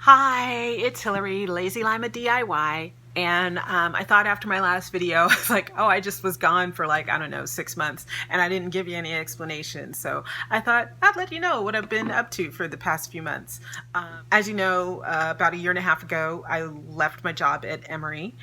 Hi, it's Hillary, Lazy Lima DIY. And I thought after my last video, I was like, oh, I just was gone for like, I don't know, 6 months, and I didn't give you any explanation. So I thought I'd let you know what I've been up to for the past few months. As you know, about a year and a half ago, I left my job at Emory.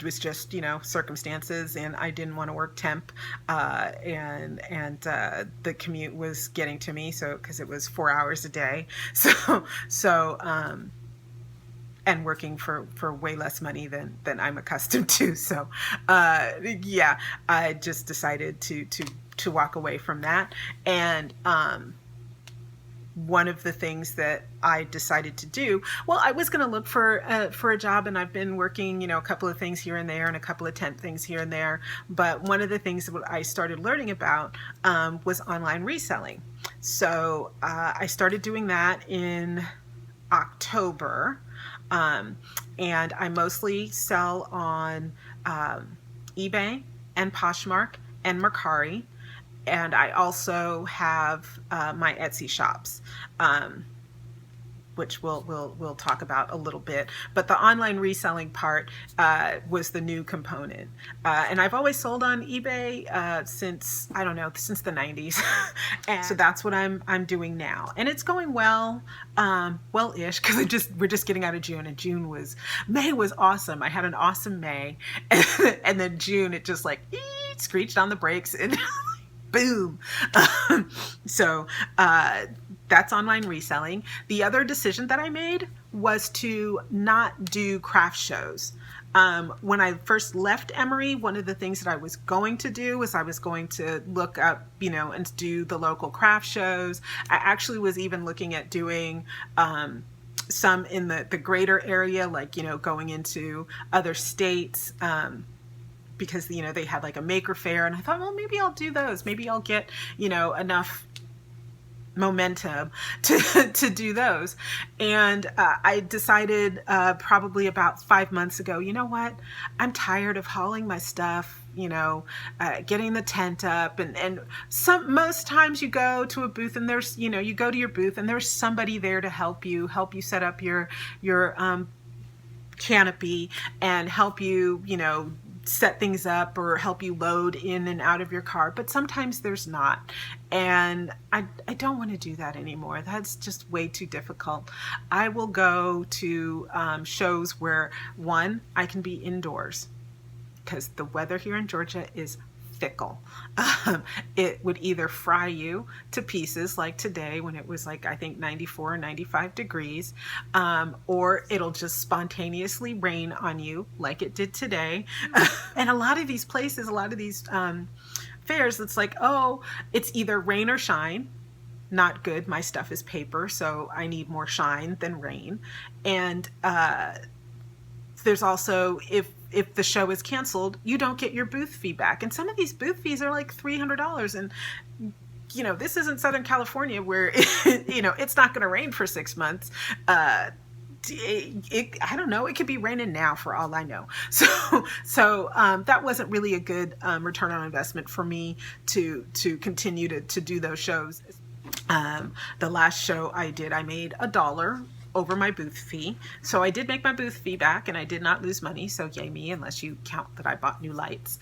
It was just, circumstances, and I didn't want to work temp, and the commute was getting to me, so because it was 4 hours a day. So and working for way less money than I'm accustomed to. So yeah, I just decided to walk away from that. And one of the things that I decided to do, well, I was going to look for a job, and I've been working, a couple of things here and there, and a couple of temp things here and there. But one of the things that I started learning about was online reselling. So I started doing that in October, and I mostly sell on eBay and Poshmark and Mercari. And I also have my Etsy shops, which we'll talk about a little bit. But the online reselling part was the new component. And I've always sold on eBay since, I don't know, since the 90s. And so that's what I'm doing now. And it's going well, well-ish, because we're just getting out of June, and May was awesome. I had an awesome May. And then June, it just like screeched on the brakes, and boom. So that's online reselling. The other decision that I made was to not do craft shows. When I first left Emory, one of the things that I was going to do was I was going to look up, and do the local craft shows. I actually was even looking at doing some in the greater area, like, going into other states, because they had like a maker fair, and I thought, well, maybe I'll do those. Maybe I'll get enough momentum to do those. And I decided probably about 5 months ago, you know what? I'm tired of hauling my stuff, getting the tent up, and most times you go to a booth, and there's you go to your booth, and there's somebody there to help you set up your canopy, and help you set things up, or help you load in and out of your car. But sometimes there's not, and I don't want to do that anymore. That's just way too difficult. I will go to shows where, one, I can be indoors, because the weather here in Georgia is fickle. It would either fry you to pieces, like today when it was like, I think 94 or 95 degrees, or it'll just spontaneously rain on you like it did today. And a lot of these places, a lot of these fairs, it's like, oh, it's either rain or shine. Not good. My stuff is paper, so I need more shine than rain. And there's also, if the show is canceled, you don't get your booth fee back. And some of these booth fees are like $300. And, this isn't Southern California, where, it's not going to rain for 6 months. I don't know. It could be raining now for all I know. So that wasn't really a good return on investment for me to continue to do those shows. The last show I did, I made $1 over my booth fee. So I did make my booth fee back, and I did not lose money. So yay me, unless you count that I bought new lights.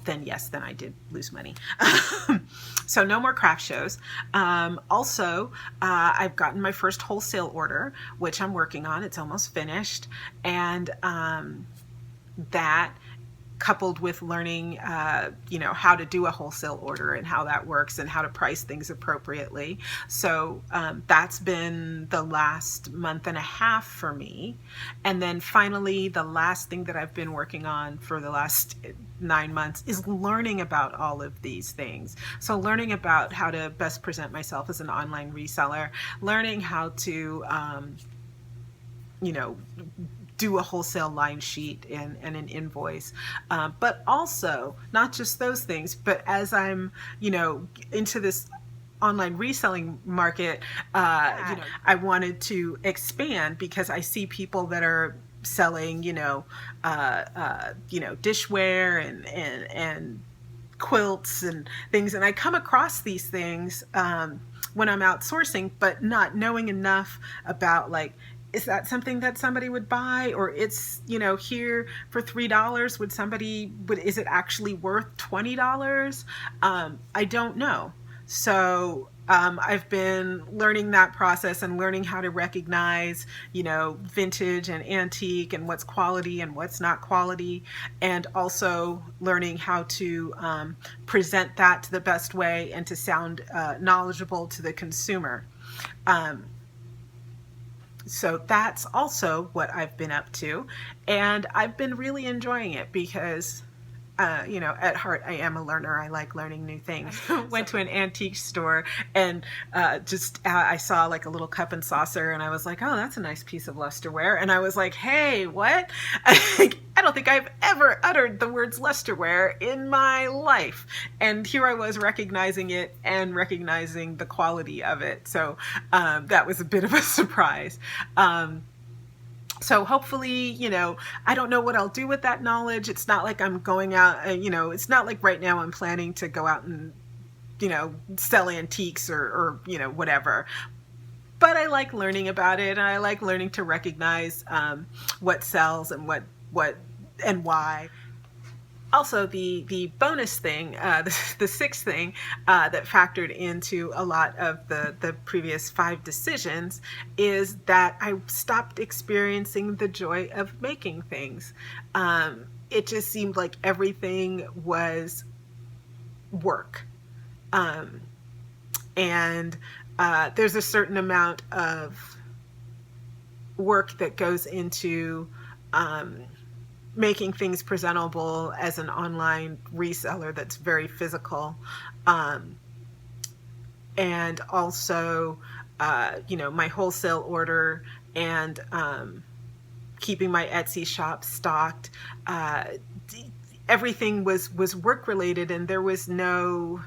Then yes, then I did lose money. So no more craft shows. Also, I've gotten my first wholesale order, which I'm working on. It's almost finished. And that, coupled with learning, how to do a wholesale order, and how that works, and how to price things appropriately. So that's been the last month and a half for me. And then finally, the last thing that I've been working on for the last 9 months is learning about all of these things. So learning about how to best present myself as an online reseller, learning how to, do a wholesale line sheet and an invoice. But also, not just those things, but as I'm, into this online reselling market, I wanted to expand, because I see people that are selling, dishware and quilts and things. And I come across these things when I'm outsourcing, but not knowing enough about like, is that something that somebody would buy, or it's, here for $3? Is it actually worth $20? I don't know. So I've been learning that process and learning how to recognize, vintage and antique and what's quality and what's not quality, and also learning how to present that to the best way and to sound knowledgeable to the consumer. So that's also what I've been up to, and I've been really enjoying it because at heart, I am a learner. I like learning new things. Went to an antique store and I saw like a little cup and saucer, and I was like, oh, that's a nice piece of lusterware. And I was like, hey, what? I don't think I've ever uttered the words lusterware in my life. And here I was recognizing it and recognizing the quality of it. So that was a bit of a surprise. So hopefully, I don't know what I'll do with that knowledge. It's not like I'm going out, it's not like right now I'm planning to go out and, sell antiques or whatever. But I like learning about it, and I like learning to recognize what sells and what and why. Also, the bonus thing, the sixth thing that factored into a lot of the previous 5 decisions is that I stopped experiencing the joy of making things. It just seemed like everything was work. And there's a certain amount of work that goes into making things presentable as an online reseller that's very physical. And also, my wholesale order and keeping my Etsy shop stocked. Everything was work related, and there was no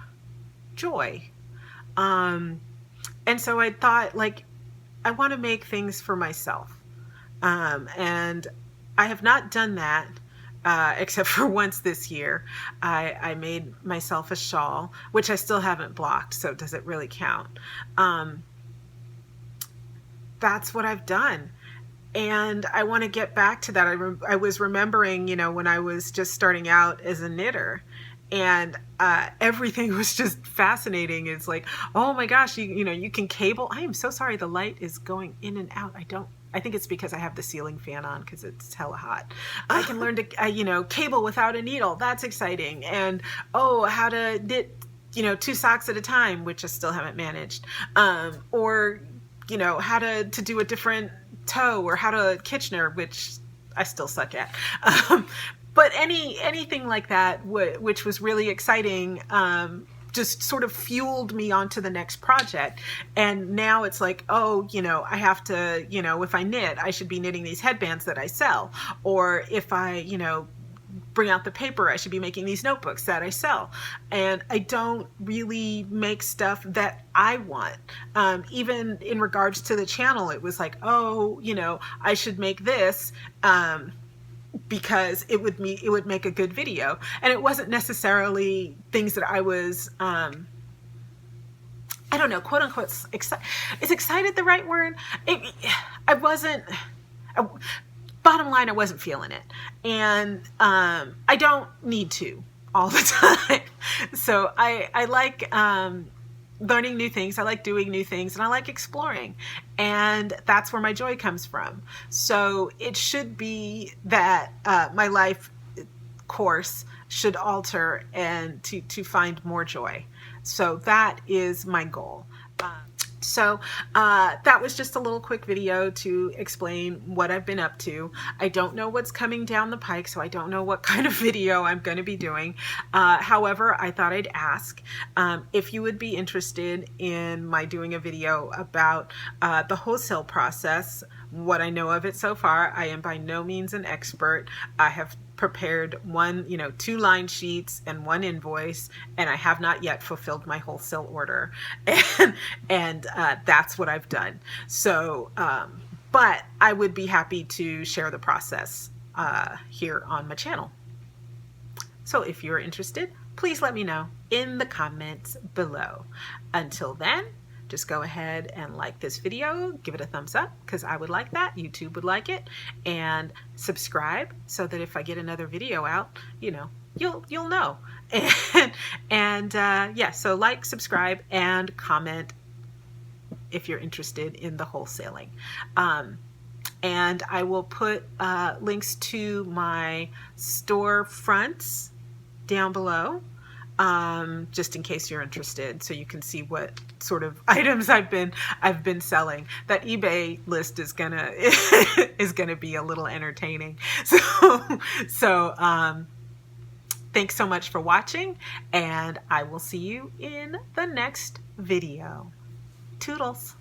joy. And so I thought, like, I want to make things for myself. And I have not done that, except for once this year. I made myself a shawl, which I still haven't blocked, so does it really count? That's what I've done. And I want to get back to that. I was remembering, when I was just starting out as a knitter, and everything was just fascinating. It's like, oh my gosh, you can cable. I am so sorry, the light is going in and out. I think it's because I have the ceiling fan on because it's hella hot. I can learn to, cable without a needle. That's exciting. And, how to knit, 2 socks at a time, which I still haven't managed. Or, how to do a different toe, or how to Kitchener, which I still suck at. But anything like that, which was really exciting, just sort of fueled me onto the next project. And now it's like, I have to, if I knit, I should be knitting these headbands that I sell. Or if I, bring out the paper, I should be making these notebooks that I sell. And I don't really make stuff that I want. Even in regards to the channel, it was like, I should make this, because it would make a good video. And it wasn't necessarily things that I was, I don't know, quote unquote, is excited the right word? Bottom line, I wasn't feeling it. And I don't need to all the time. So I like learning new things. I like doing new things, and I like exploring. And that's where my joy comes from. So it should be that my life course should alter and to find more joy. So that is my goal. So that was just a little quick video to explain what I've been up to. I don't know what's coming down the pike, so I don't know what kind of video I'm going to be doing. However, I thought I'd ask if you would be interested in my doing a video about the wholesale process, what I know of it so far. I am by no means an expert. I have prepared 2 line sheets and 1 invoice, and I have not yet fulfilled my wholesale order. And that's what I've done. So, but I would be happy to share the process here on my channel. So if you're interested, please let me know in the comments below. Until then, just go ahead and like this video, give it a thumbs up because I would like that, YouTube would like it, and subscribe so that if I get another video out, you know, you'll know. Yeah, so like, subscribe, and comment if you're interested in the wholesaling. And I will put links to my storefronts down below, just in case you're interested, so you can see what sort of items I've been selling. That eBay list is gonna be a little entertaining. So thanks so much for watching, and I will see you in the next video. Toodles.